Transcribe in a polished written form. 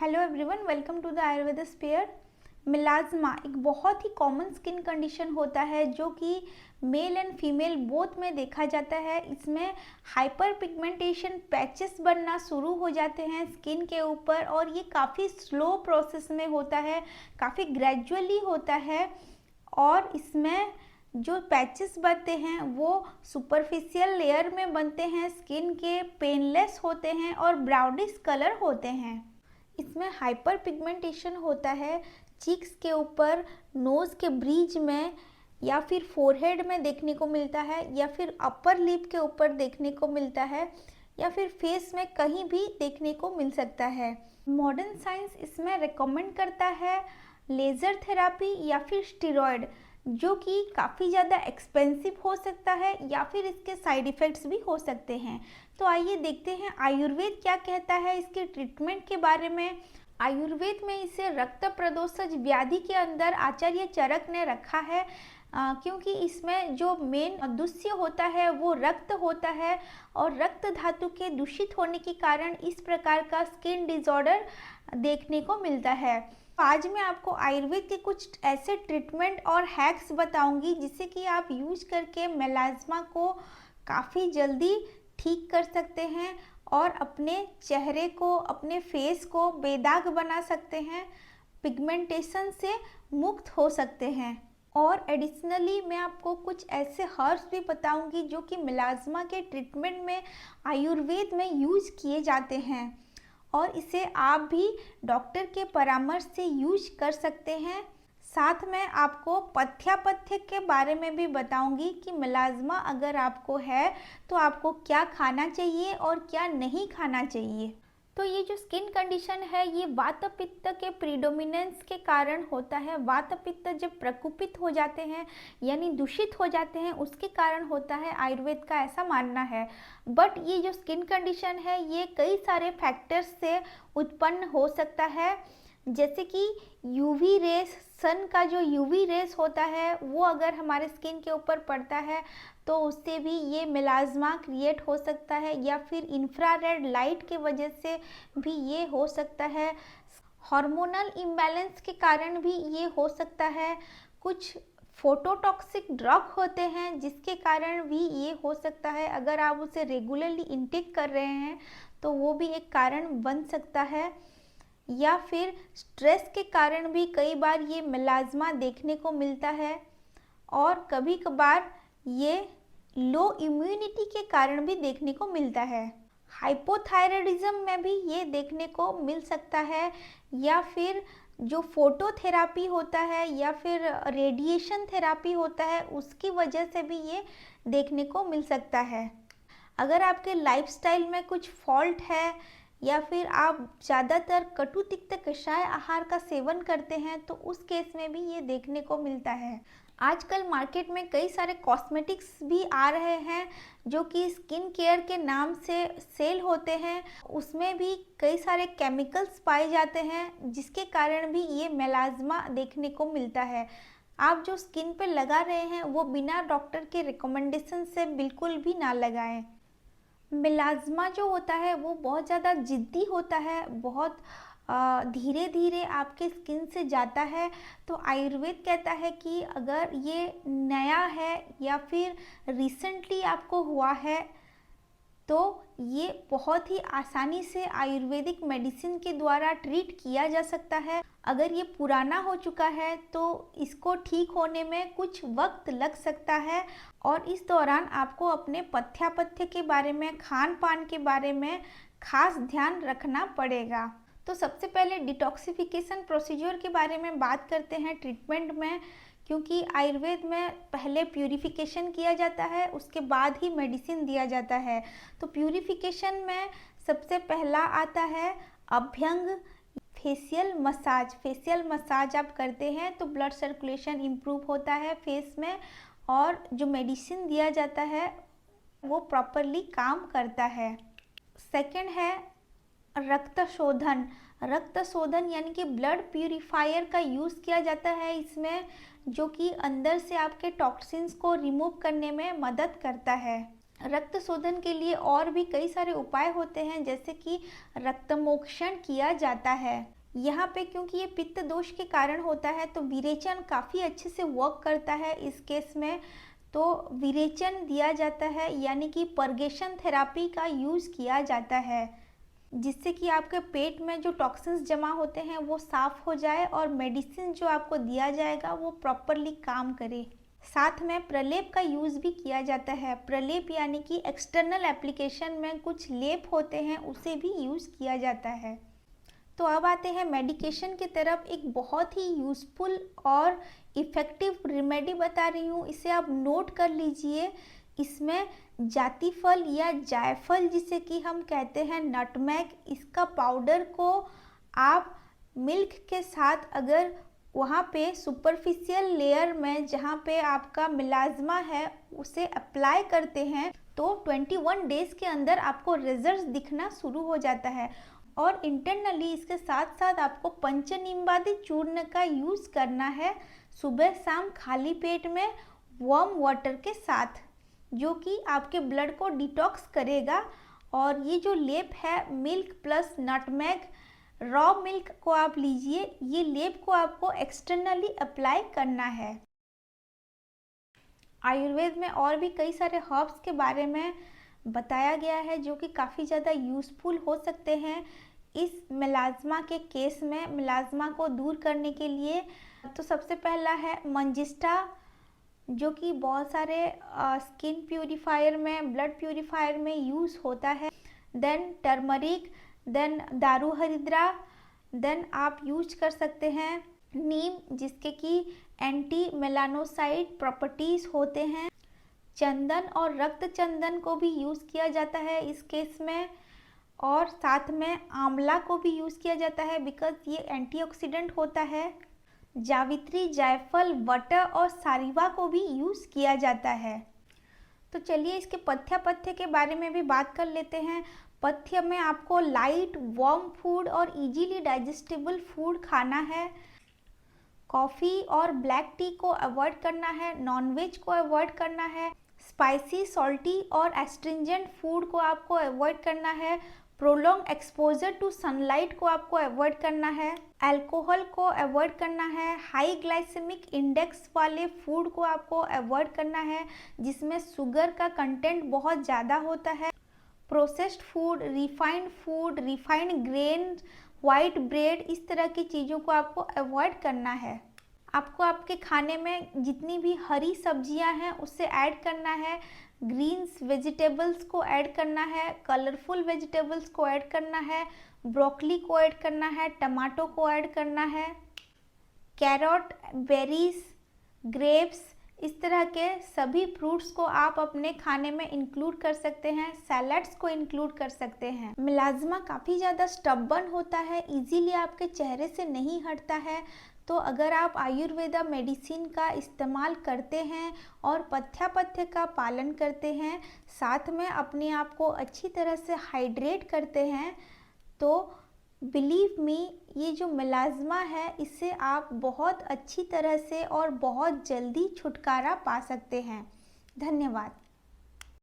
Hello everyone, welcome to the Ayurveda sphere. मिलाज्मा एक बहुत ही कॉमन स्किन कंडीशन होता है जो कि मेल एंड फीमेल बोथ में देखा जाता है। इसमें हाइपर पिगमेंटेशन पैचेस बनना शुरू हो जाते हैं स्किन के ऊपर और ये काफ़ी स्लो प्रोसेस में होता है, काफ़ी ग्रेजुअली होता है। और इसमें जो पैचेस बनते हैं वो सुपरफिशियल लेयर में बनते हैं, स्किन के पेनलेस होते हैं और ब्राउनिश कलर होते हैं। इसमें हाइपर पिगमेंटेशन होता है चीक्स के ऊपर, नोज़ के ब्रिज में या फिर फोरहेड में देखने को मिलता है, या फिर अपर लिप के ऊपर देखने को मिलता है, या फिर फेस में कहीं भी देखने को मिल सकता है। मॉडर्न साइंस इसमें रिकमेंड करता है लेज़र थेरापी या फिर स्टेरॉयड, जो कि काफ़ी ज़्यादा एक्सपेंसिव हो सकता है या फिर इसके साइड इफ़ेक्ट्स भी हो सकते हैं। तो आइए देखते हैं आयुर्वेद क्या कहता है इसके ट्रीटमेंट के बारे में। आयुर्वेद में इसे रक्त प्रदोषज व्याधि के अंदर आचार्य चरक ने रखा है, क्योंकि इसमें जो मेन दुष्य होता है वो रक्त होता है और रक्त धातु के दूषित होने के कारण इस प्रकार का स्किन डिसऑर्डर देखने को मिलता है। आज मैं आपको आयुर्वेद के कुछ ऐसे ट्रीटमेंट और हैक्स बताऊंगी जिससे कि आप यूज करके मेलाज्मा को काफ़ी जल्दी ठीक कर सकते हैं और अपने चेहरे को, अपने फेस को बेदाग बना सकते हैं, पिगमेंटेशन से मुक्त हो सकते हैं। और एडिशनली मैं आपको कुछ ऐसे हर्ब्स भी बताऊंगी जो कि मेलाज्मा के ट्रीटमेंट में आयुर्वेद में यूज किए जाते हैं और इसे आप भी डॉक्टर के परामर्श से यूज कर सकते हैं। साथ में आपको पथ्यापथ्य के बारे में भी बताऊंगी कि मेलाज्मा अगर आपको है तो आपको क्या खाना चाहिए और क्या नहीं खाना चाहिए। तो ये जो स्किन कंडीशन है ये वात पित्त के प्रीडोमिनेंस के कारण होता है। वात पित्त जब प्रकोपित हो जाते हैं यानी दूषित हो जाते हैं उसके कारण होता है, आयुर्वेद का ऐसा मानना है। बट ये जो स्किन कंडीशन है ये कई सारे फैक्टर्स से उत्पन्न हो सकता है, जैसे कि यूवी रेस, सन का जो यूवी रेस होता है वो अगर हमारे स्किन के ऊपर पड़ता है तो उससे भी ये मेलाज्मा क्रिएट हो सकता है, या फिर इंफ्रारेड लाइट के वजह से भी ये हो सकता है। हार्मोनल इम्बैलेंस के कारण भी ये हो सकता है। कुछ फोटोटॉक्सिक ड्रग होते हैं जिसके कारण भी ये हो सकता है। अगर आप उसे रेगुलरली इनटेक कर रहे हैं तो वो भी एक कारण बन सकता है, या फिर स्ट्रेस के कारण भी कई बार ये मेलाज्मा देखने को मिलता है और कभी कभार ये लो इम्यूनिटी के कारण भी देखने को मिलता है। हाइपोथायराइडिज्म में भी ये देखने को मिल सकता है, या फिर जो फोटोथेरापी होता है या फिर रेडिएशन थेरापी होता है उसकी वजह से भी ये देखने को मिल सकता है। अगर आपके लाइफस्टाइल में कुछ फॉल्ट है या फिर आप ज़्यादातर कटु तिक्त कषाय आहार का सेवन करते हैं तो उस केस में भी ये देखने को मिलता है। आजकल मार्केट में कई सारे कॉस्मेटिक्स भी आ रहे हैं जो कि स्किन केयर के नाम से सेल होते हैं, उसमें भी कई सारे केमिकल्स पाए जाते हैं जिसके कारण भी ये मेलाज्मा देखने को मिलता है। आप जो स्किन पे लगा रहे हैं वो बिना डॉक्टर के रिकमेंडेशन से बिल्कुल भी ना लगाएं। मेलाज्मा जो होता है वो बहुत ज़्यादा जिद्दी होता है, बहुत धीरे धीरे आपके स्किन से जाता है। तो आयुर्वेद कहता है कि अगर ये नया है या फिर रिसेंटली आपको हुआ है तो ये बहुत ही आसानी से आयुर्वेदिक मेडिसिन के द्वारा ट्रीट किया जा सकता है। अगर ये पुराना हो चुका है तो इसको ठीक होने में कुछ वक्त लग सकता है और इस दौरान आपको अपने पथ्यापथ्य के बारे में, खान पान के बारे में खास ध्यान रखना पड़ेगा। तो सबसे पहले डिटॉक्सिफिकेशन प्रोसीजर के बारे में बात करते हैं ट्रीटमेंट में, क्योंकि आयुर्वेद में पहले प्यूरिफिकेशन किया जाता है उसके बाद ही मेडिसिन दिया जाता है। तो प्यूरिफिकेशन में सबसे पहला आता है अभ्यंग फेशियल मसाज। फेशियल मसाज आप करते हैं तो ब्लड सर्कुलेशन इम्प्रूव होता है फेस में और जो मेडिसिन दिया जाता है वो प्रॉपरली काम करता है। सेकंड है रक्त शोधन। रक्त शोधन यानी कि ब्लड प्यूरिफायर का यूज़ किया जाता है इसमें, जो कि अंदर से आपके टॉक्सिन्स को रिमूव करने में मदद करता है। रक्त शोधन के लिए और भी कई सारे उपाय होते हैं, जैसे कि रक्तमोक्षण किया जाता है। यहाँ पे क्योंकि ये पित्त दोष के कारण होता है तो विरेचन काफ़ी अच्छे से वर्क करता है इस केस में। तो विरेचन दिया जाता है, यानी कि पर्गेशन थेरापी का यूज़ किया जाता है, जिससे कि आपके पेट में जो टॉक्सिन्स जमा होते हैं वो साफ़ हो जाए और मेडिसिन जो आपको दिया जाएगा वो प्रॉपरली काम करे। साथ में प्रलेप का यूज़ भी किया जाता है। प्रलेप यानी कि एक्सटर्नल एप्लीकेशन में कुछ लेप होते हैं, उसे भी यूज़ किया जाता है। तो अब आते हैं मेडिकेशन की तरफ। एक बहुत ही यूज़फुल और इफ़ेक्टिव रेमेडी बता रही हूँ, इसे आप नोट कर लीजिए। इसमें जातिफल या जायफल, जिसे कि हम कहते हैं नटमेग, इसका पाउडर को आप मिल्क के साथ अगर वहाँ पे सुपरफिशियल लेयर में जहाँ पे आपका मिलाज्मा है उसे अप्लाई करते हैं तो 21 डेज़ के अंदर आपको रिजल्ट्स दिखना शुरू हो जाता है। और इंटरनली इसके साथ साथ आपको पंचनिम्बादी चूर्ण का यूज़ करना है सुबह शाम खाली पेट में वार्म वाटर के साथ, जो कि आपके ब्लड को डिटॉक्स करेगा। और ये जो लेप है milk plus nutmeg, raw milk को आप लीजिए, ये लेप को आपको एक्सटर्नली अप्लाई करना है। आयुर्वेद में और भी कई सारे हर्ब्स के बारे में बताया गया है जो कि काफ़ी ज़्यादा यूज़फुल हो सकते हैं इस मिलाज्मा के केस में, मिलाज्मा को दूर करने के लिए। तो सबसे पहला है मंजिस्टा, जो कि बहुत सारे स्किन प्यूरीफायर में, ब्लड प्यूरीफायर में यूज़ होता है। देन टर्मरिक, देन दारू हरिद्रा, देन आप यूज कर सकते हैं नीम, जिसके कि एंटी मेलानोसाइड प्रॉपर्टीज़ होते हैं। चंदन और रक्त चंदन को भी यूज़ किया जाता है इस केस में। और साथ में आंवला को भी यूज़ किया जाता है बिकॉज ये एंटीऑक्सीडेंट होता है। जावित्री, जायफल, बटर और सारिवा को भी यूज़ किया जाता है। तो चलिए इसके पथ्य के बारे में भी बात कर लेते हैं। पथ्य में आपको लाइट वार्म फूड और इजीली डाइजेस्टेबल फूड खाना है। कॉफ़ी और ब्लैक टी को अवॉइड करना है, नॉनवेज को अवॉइड करना है, स्पाइसी, सॉल्टी और एस्ट्रिंजेंट फूड को आपको अवॉइड करना है, प्रोलॉन्ग एक्सपोजर टू सनलाइट को आपको अवॉइड करना है, अल्कोहल को अवॉइड करना है, हाई ग्लाइसेमिक इंडेक्स वाले फूड को आपको अवॉइड करना है जिसमें शुगर का कंटेंट बहुत ज़्यादा होता है, processed food, refined grain, white bread, इस तरह की चीज़ों को आपको अवॉइड करना है। आपको आपके खाने में जितनी भी हरी सब्जियां हैं उससे ऐड करना है, ग्रीन्स वेजिटेबल्स को ऐड करना है, कलरफुल वेजिटेबल्स को ऐड करना है, ब्रोकली को ऐड करना है, टमाटो को ऐड करना है, कैरोट, बेरीज, ग्रेप्स, इस तरह के सभी फ्रूट्स को आप अपने खाने में इंक्लूड कर सकते हैं, सैलड्स को इंक्लूड कर सकते हैं। मिलाज्मा काफ़ी ज़्यादा स्टबर्न होता है, इजीली आपके चेहरे से नहीं हटता है। तो अगर आप आयुर्वेदा मेडिसिन का इस्तेमाल करते हैं और पथ्य का पालन करते हैं, साथ में अपने आप को अच्छी तरह से हाइड्रेट करते हैं, तो बिलीव मी, ये जो मिलाज्मा है इससे आप बहुत अच्छी तरह से और बहुत जल्दी छुटकारा पा सकते हैं। धन्यवाद।